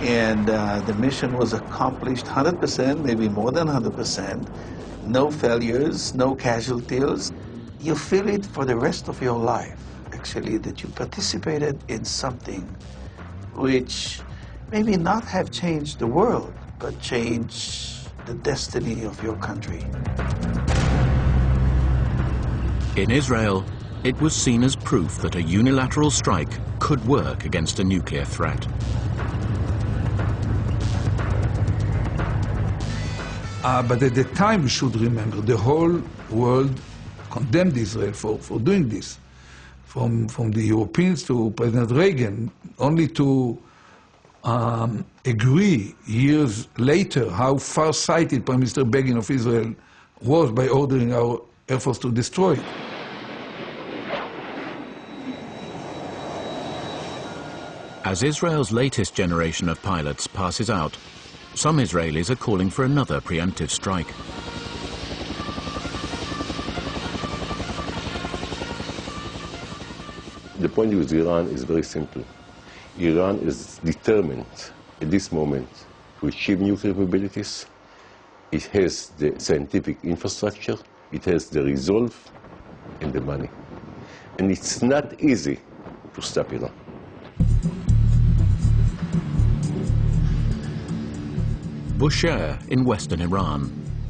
And the mission was accomplished 100%, maybe more than 100%. No failures, no casualties. You feel it for the rest of your life, actually, that you participated in something which maybe not have changed the world, but changed the destiny of your country. In Israel, it was seen as proof that a unilateral strike could work against a nuclear threat. But at the time, we should remember, the whole world condemned Israel for doing this. From the Europeans to President Reagan, only to agree years later how far-sighted Prime Minister Begin of Israel was by ordering our Air Force to destroy it. As Israel's latest generation of pilots passes out, some Israelis are calling for another preemptive strike. The point with Iran is very simple. Iran is determined at this moment to achieve nuclear capabilities. It has the scientific infrastructure, it has the resolve and the money. And it's not easy to stop Iran. Bushehr in western Iran,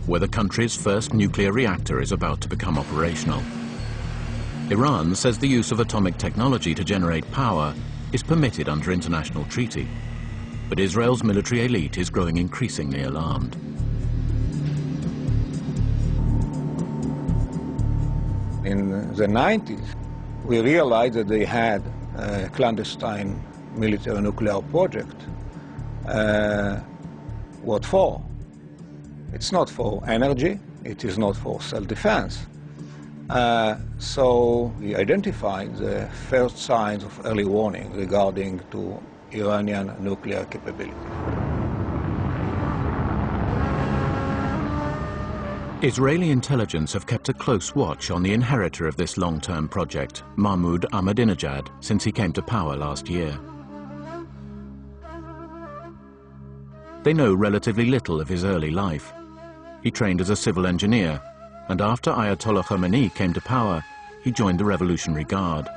where the country's first nuclear reactor is about to become operational. Iran says the use of atomic technology to generate power is permitted under international treaty, but Israel's military elite is growing increasingly alarmed. In the 90s, we realized that they had a clandestine military nuclear project. What for? It's not for energy, it is not for self-defense. So we identified the first signs of early warning regarding to Iranian nuclear capability. Israeli intelligence have kept a close watch on the inheritor of this long-term project, Mahmoud Ahmadinejad, since he came to power last year. They know relatively little of his early life. He trained as a civil engineer, and after Ayatollah Khomeini came to power, he joined the Revolutionary Guard.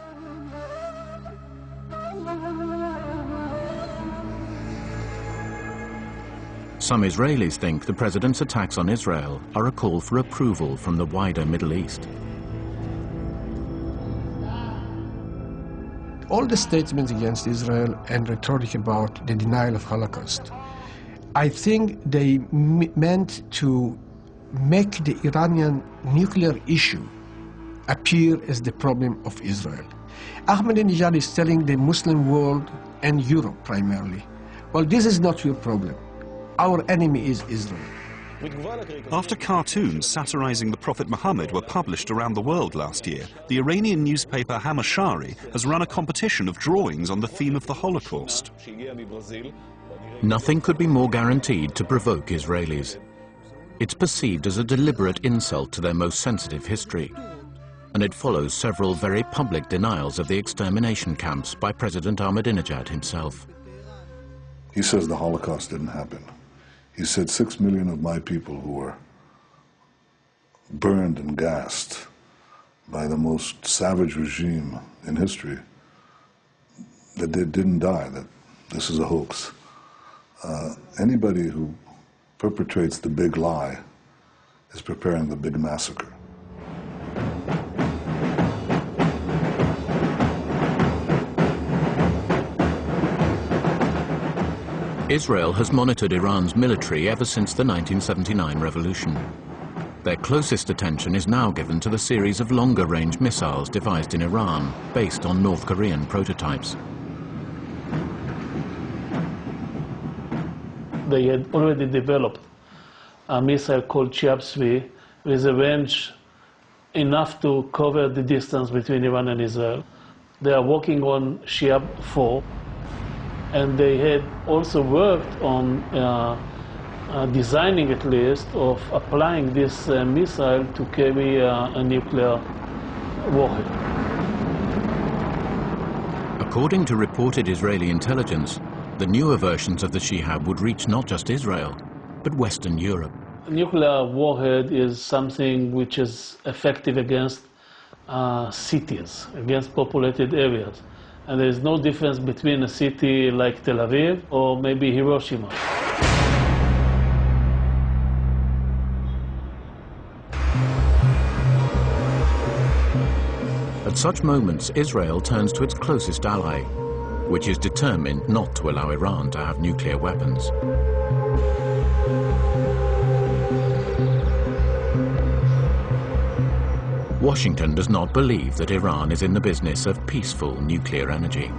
Some Israelis think the president's attacks on Israel are a call for approval from the wider Middle East. All the statements against Israel and rhetoric about the denial of Holocaust, I think they meant to make the Iranian nuclear issue appear as the problem of Israel. Ahmadinejad is telling the Muslim world and Europe primarily, well, this is not your problem. Our enemy is Israel. After cartoons satirizing the Prophet Muhammad were published around the world last year, the Iranian newspaper Hamashari has run a competition of drawings on the theme of the Holocaust. Nothing could be more guaranteed to provoke Israelis. It's perceived as a deliberate insult to their most sensitive history, and it follows several very public denials of the extermination camps by President Ahmadinejad himself. He says the Holocaust didn't happen. He said 6 million of my people who were burned and gassed by the most savage regime in history, that they didn't die, that this is a hoax. Anybody who perpetrates the big lie is preparing the big massacre. Israel has monitored Iran's military ever since the 1979 revolution. Their closest attention is now given to the series of longer-range missiles devised in Iran, based on North Korean prototypes. They had already developed a missile called Shiab-2 with a range enough to cover the distance between Iran and Israel. They are working on Shiab-4, and they had also worked on designing, at least, of applying this missile to carry a nuclear warhead. According to reported Israeli intelligence, the newer versions of the Shihab would reach not just Israel, but Western Europe. A nuclear warhead is something which is effective against cities, against populated areas. And there is no difference between a city like Tel Aviv or maybe Hiroshima. At such moments, Israel turns to its closest ally, which is determined not to allow Iran to have nuclear weapons. Washington does not believe that Iran is in the business of peaceful nuclear energy.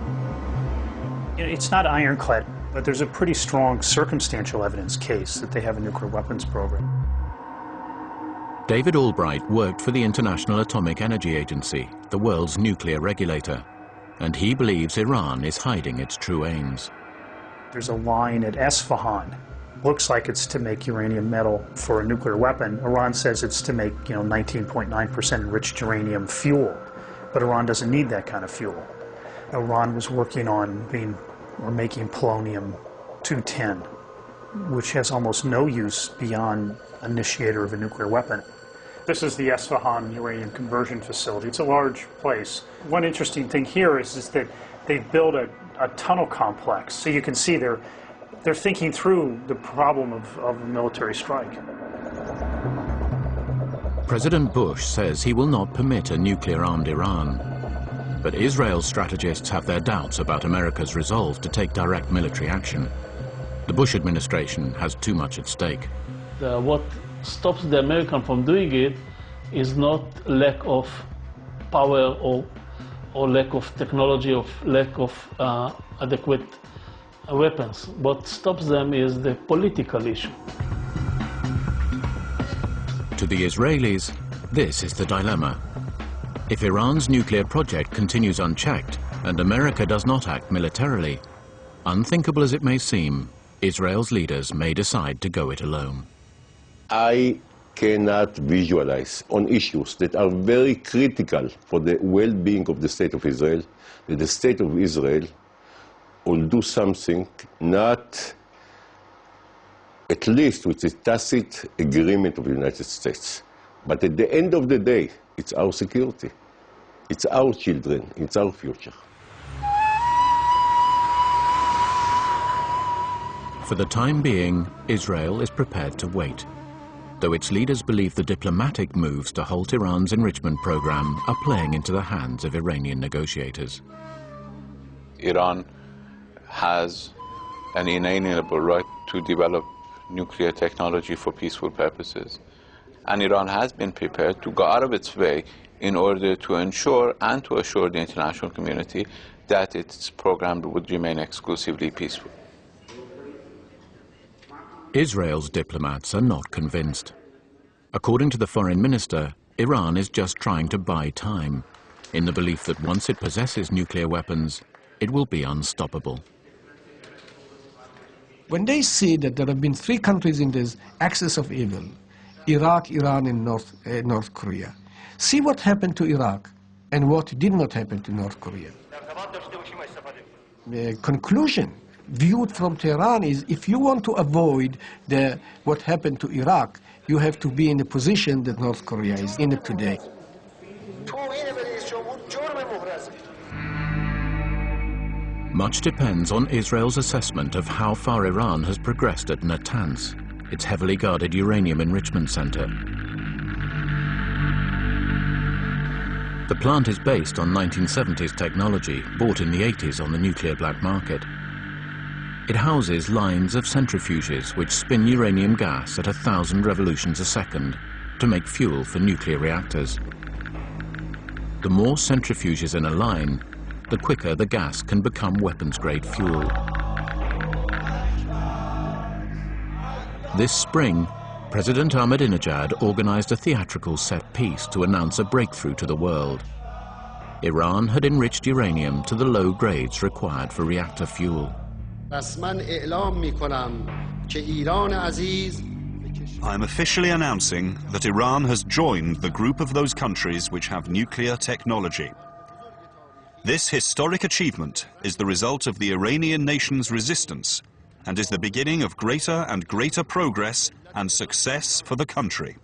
It's not ironclad, but there's a pretty strong circumstantial evidence case that they have a nuclear weapons program. David Albright worked for the International Atomic Energy Agency, the world's nuclear regulator, and he believes Iran is hiding its true aims. There's a line at Esfahan. Looks like it's to make uranium metal for a nuclear weapon. Iran says it's to make, 19.9% enriched uranium fuel, but Iran doesn't need that kind of fuel. Iran was working on making polonium-210, which has almost no use beyond initiator of a nuclear weapon. This is the Esfahan uranium conversion facility. It's a large place. One interesting thing here is that they've built a tunnel complex, so you can see they're thinking through the problem of a military strike. President Bush says he will not permit a nuclear-armed Iran. But Israel's strategists have their doubts about America's resolve to take direct military action. The Bush administration has too much at stake. What stops the American from doing it is not lack of power or lack of technology or lack of adequate weapons. What stops them is the political issue. To the Israelis, this is the dilemma. If Iran's nuclear project continues unchecked and America does not act militarily, unthinkable as it may seem, Israel's leaders may decide to go it alone. I cannot visualize on issues that are very critical for the well-being of the State of Israel, that the State of Israel will do something not at least with a tacit agreement of the United States. But at the end of the day, it's our security. It's our children. It's our future. For the time being, Israel is prepared to wait, though its leaders believe the diplomatic moves to halt Iran's enrichment program are playing into the hands of Iranian negotiators. Iran has an inalienable right to develop nuclear technology for peaceful purposes. And Iran has been prepared to go out of its way in order to ensure and to assure the international community that its program would remain exclusively peaceful. Israel's diplomats are not convinced. According to the foreign minister, Iran is just trying to buy time, in the belief that once it possesses nuclear weapons, it will be unstoppable. When they see that there have been three countries in this axis of evil, Iraq, Iran, and North Korea, see what happened to Iraq and what did not happen to North Korea. The conclusion viewed from Tehran is if you want to avoid what happened to Iraq, you have to be in the position that North Korea is in it today. Much depends on Israel's assessment of how far Iran has progressed at Natanz, its heavily guarded uranium enrichment center. The plant is based on 1970s technology bought in the 80s on the nuclear black market. It houses lines of centrifuges which spin uranium gas at 1,000 revolutions a second to make fuel for nuclear reactors. The more centrifuges in a line, the quicker the gas can become weapons-grade fuel. This spring, President Ahmadinejad organized a theatrical set piece to announce a breakthrough to the world. Iran had enriched uranium to the low grades required for reactor fuel. I am officially announcing that Iran has joined the group of those countries which have nuclear technology. This historic achievement is the result of the Iranian nation's resistance and is the beginning of greater and greater progress and success for the country.